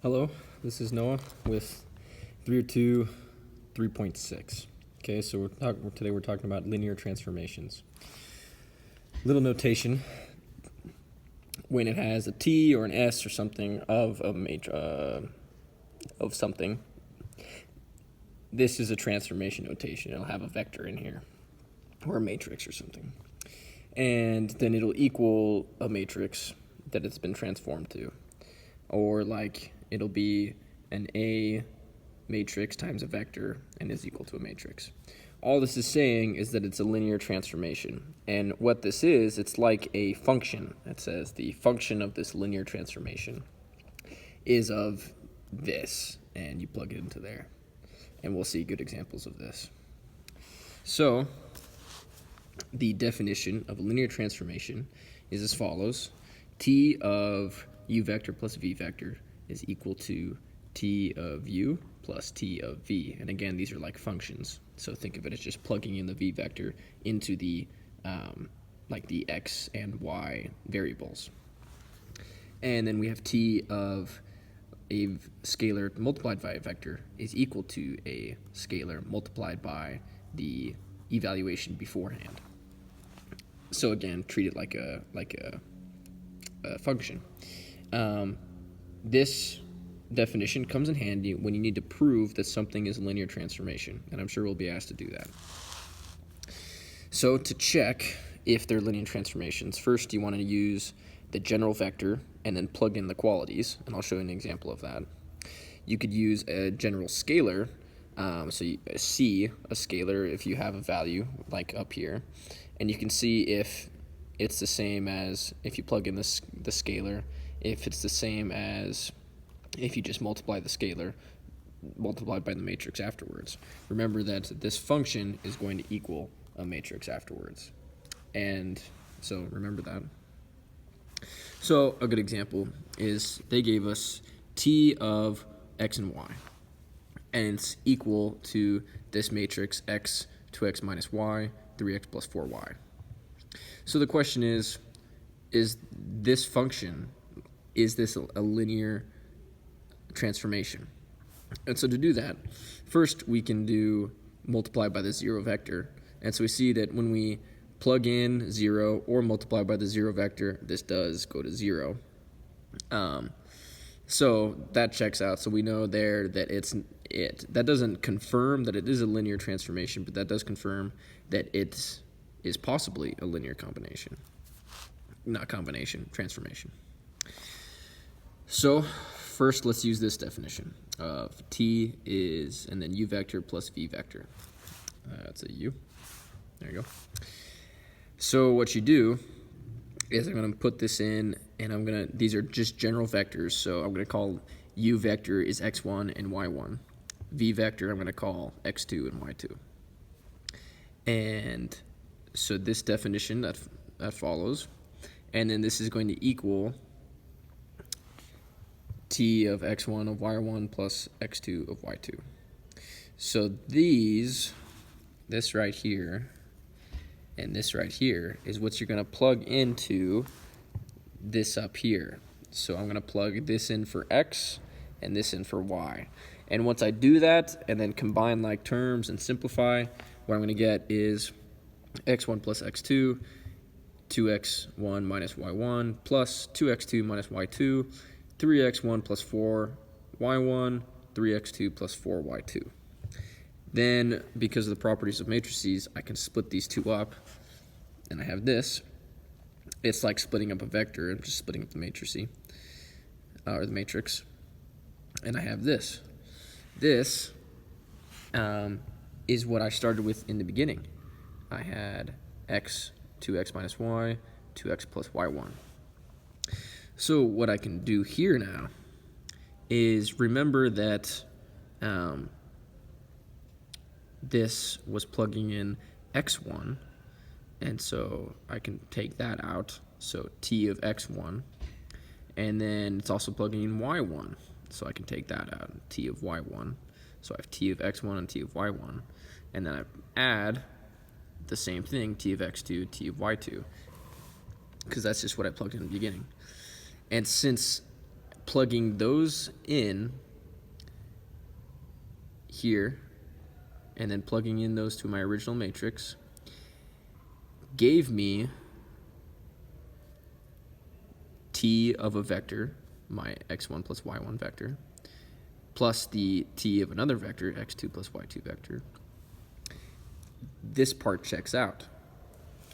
Hello, this is Noah with 302 3.6. Okay, so today we're talking about linear transformations. Little notation: when it has a t or an s or something of something, this is a transformation notation. It'll have a vector in here or a matrix or something, and then it'll equal a matrix that it's been transformed to, or like it'll be an A matrix times a vector and is equal to a matrix. All this is saying is that it's a linear transformation. And what this is, it's like a function. It says the function of this linear transformation is of this, and you plug it into there. And we'll see good examples of this. So, the definition of a linear transformation is as follows. T of u vector plus v vector is equal to t of u plus t of v. And again, these are like functions. So think of it as just plugging in the v vector into the like the x and y variables. And then we have t of a scalar multiplied by a vector is equal to a scalar multiplied by the evaluation beforehand. So again, treat it like a function. This definition comes in handy when you need to prove that something is a linear transformation, and I'm sure we'll be asked to do that. So to check if they're linear transformations, first you want to use the general vector and then plug in the qualities, and I'll show you an example of that. You could use a general scalar, so you see a scalar if you have a value like up here, and you can see if it's the same as if you plug in the scalar, if it's the same as if you just multiply the scalar multiplied by the matrix afterwards. Remember that this function is going to equal a matrix afterwards. And so remember that. So a good example is they gave us t of x and y, and it's equal to this matrix x, 2x minus y, 3x plus 4y. So the question is this function, is this a linear transformation? And so to do that, first we can do multiply by the zero vector. And so we see that when we plug in 0 or multiply by the 0 vector, this does go to 0. So that checks out. So we know there that that doesn't confirm that it is a linear transformation, but that does confirm that it is possibly a linear combination. Not combination, transformation. So first let's use this definition of t is, and then u vector plus v vector. That's a u. There you go. So what you do is I'm going to put this in, and these are just general vectors, so I'm going to call u vector is x1 and y1. V vector I'm going to call x2 and y2. And so this definition that follows, and then this is going to equal t of x1 of y1 plus x2 of y2. So this right here and this right here is what you're going to plug into this up here. So I'm going to plug this in for x and this in for y. And once I do that and then combine like terms and simplify, what I'm going to get is x1 plus x2, 2x1 minus y1 plus 2x2 minus y2, 3x1 plus 4y1, 3x2 plus 4y2. Then, because of the properties of matrices, I can split these two up, and I have this. It's like splitting up a vector. I'm just splitting up the matrix, or the matrix. And I have this. This is what I started with in the beginning. I had x, 2x minus y, 2x plus y1. So what I can do here now is remember that this was plugging in x1, and so I can take that out, so t of x1, and then it's also plugging in y1, so I can take that out, t of y1, so I have t of x1 and t of y1, and then I add the same thing, t of x2, t of y2, because that's just what I plugged in the beginning. And since plugging those in here and then plugging in those to my original matrix gave me t of a vector, my x1 plus y1 vector, plus the t of another vector, x2 plus y2 vector. This part checks out.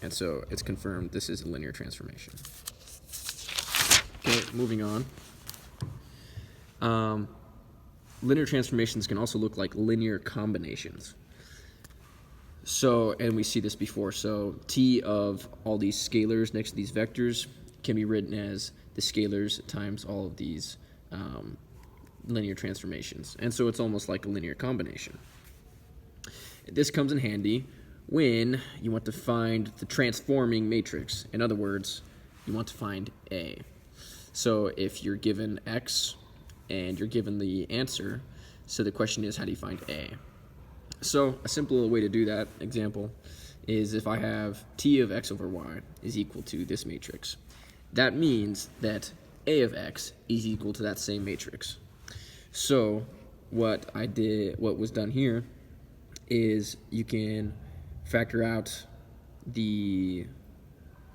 And so it's confirmed this is a linear transformation. Okay, moving on. Linear transformations can also look like linear combinations. So, and we see this before, so t of all these scalars next to these vectors can be written as the scalars times all of these linear transformations. And so it's almost like a linear combination. This comes in handy when you want to find the transforming matrix. In other words, you want to find A. So if you're given X and you're given the answer, so the question is, how do you find A? So a simple way to do that example is if I have T of X over Y is equal to this matrix. That means that A of X is equal to that same matrix. So what was done here is you can factor out the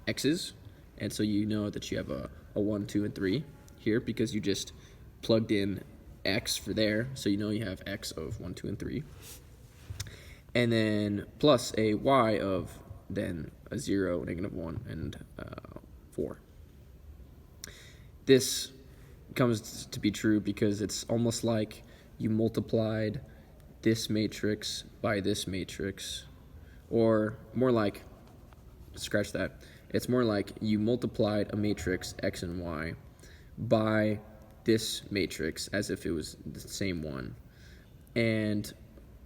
x's, and so you know that you have a 1, 2, and 3 here because you just plugged in x for there, so you know you have x of 1, 2, and 3. And then plus a y of then a 0, -1, and 4. This comes to be true because it's almost like you multiplied this matrix by this matrix, or more like, scratch that, it's more like you multiplied a matrix x and y by this matrix as if it was the same one. And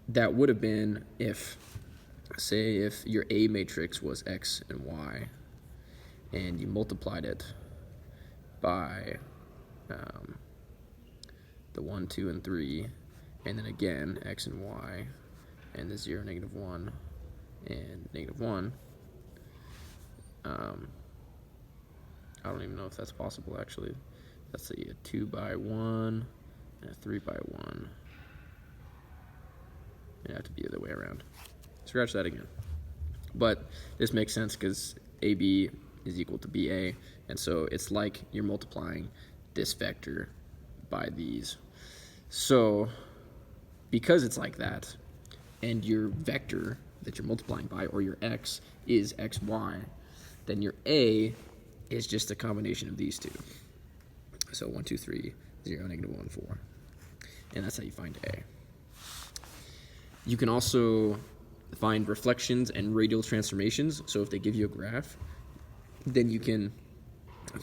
that would have been if, say, if your A matrix was x and y, and you multiplied it by the 1, 2, and 3, and then again x and y, and the 0, -1, and -1. I don't even know if that's possible, actually. That's a 2 by 1 and a 3 by 1. It'd have to be the other way around. Scratch that again. But this makes sense because AB is equal to BA, and so it's like you're multiplying this vector by these. So because it's like that, and your vector that you're multiplying by, or your x, is xy, then your A is just a combination of these two. So 1, 2, 3, 0, -1, 4. And that's how you find A. You can also find reflections and radial transformations. So if they give you a graph, then you can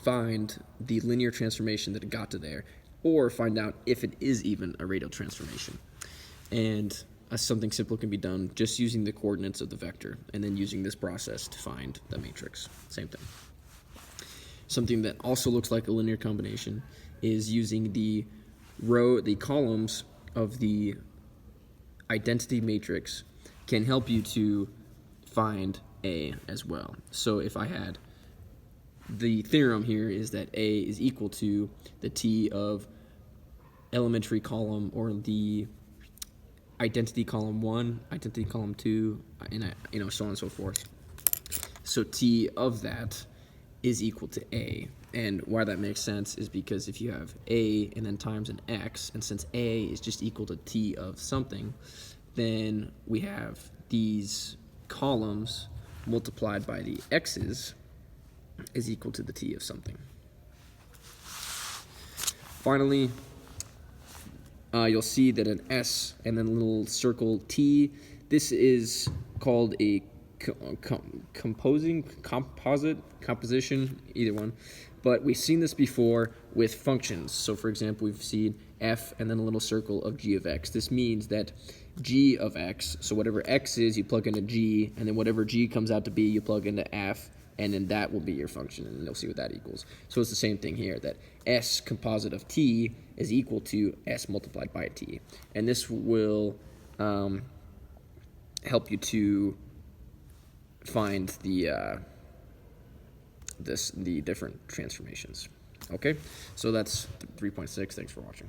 find the linear transformation that it got to there, or find out if it is even a radial transformation. And something simple can be done just using the coordinates of the vector and then using this process to find the matrix. Same thing. Something that also looks like a linear combination is using the columns of the identity matrix can help you to find A as well. So if I had the theorem here is that A is equal to the T of elementary column, or the identity column 1, identity column 2, and so on and so forth. So T of that is equal to A. And why that makes sense is because if you have A and then times an X, and since A is just equal to T of something, then we have these columns multiplied by the X's is equal to the T of something. Finally, you'll see that an S and then a little circle T, this is called a composition, either one. But we've seen this before with functions. So for example, we've seen f and then a little circle of g of x. This means that g of x, so whatever x is, you plug into g, and then whatever g comes out to be, you plug into f, and then that will be your function, and you'll see what that equals. So it's the same thing here, that s composite of t is equal to s multiplied by t. And this will help you to find the different transformations. Okay, so that's 3.6. Thanks for watching.